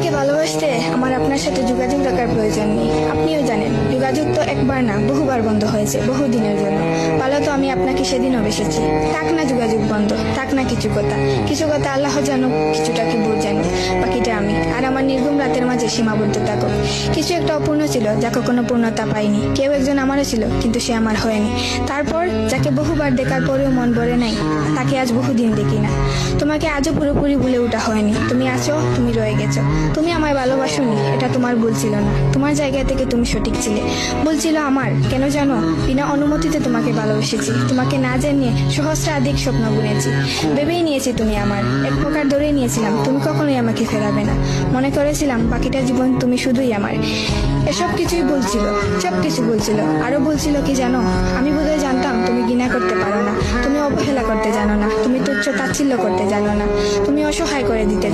আপনাকে ভালোবাসতে আমার আপনার সাথে যোগাযোগ রাখার প্রয়োজন নেই। আপনিও জানেন যোগাযোগ তো একবার না বহুবার বন্ধ হয়েছে, বহুদিনের জন্য। ভালো তো আমি আপনাকে সেদিনও বেসেছি। থাক না যোগাযোগ বন্ধ, থাক না কিছু কথা। কিছু কথা আল্লাহ জানুক, কিছুটা কি ভুল জানুক, বাকিটা আমি আর আমার নির্ঘুম রাতের মাঝে সীমাবদ্ধ থাকুক। কিছু একটা অপূর্ণ ছিল যা কখনো পূর্ণতা পায়নি। কেউ একজন আমারও ছিল, কিন্তু সে আমার হয়নি। তারপর যাকে বহুবার দেখার পরেও মন ভরে নাই, তাকে আজ বহুদিন দেখি না। তোমাকে আজও পুরোপুরি ভুলে ওঠা হয়নি। তুমি আছো, তুমি রয়ে গেছো। তুমি আমায় ভালোবাসোনি, এটা তোমার ভুল ছিল না। তোমার জায়গা থেকে তুমি সঠিক ছিলে। ভুল ছিল আমার, কেন জানো? বিনা অনুমতিতে তোমাকে ভালোবেসেছি। তোমাকে না জানিয়ে সহস্রাধিক স্বপ্ন বুনেছি। ভেবেই নিয়েছি তুমি আমার, এক প্রকার ধরেই নিয়েছিলাম তুমি কখনোই আমাকে ফেরাবে না। মনে করেছিলাম বাকিটা জীবন তুমি শুধুই আমার। এসব কিছুই বলছিল, সব কিছু বলছিল। আরো বলছিল কি জানো? আমি বোধহয় জানতাম তুমি ঘৃণা করতে পারো না, তুমি অবহেলা করতে জানো না, তুমি তুচ্ছ তাচ্ছিল্য করতে জানো না, তুমি অসহায় করে দিতে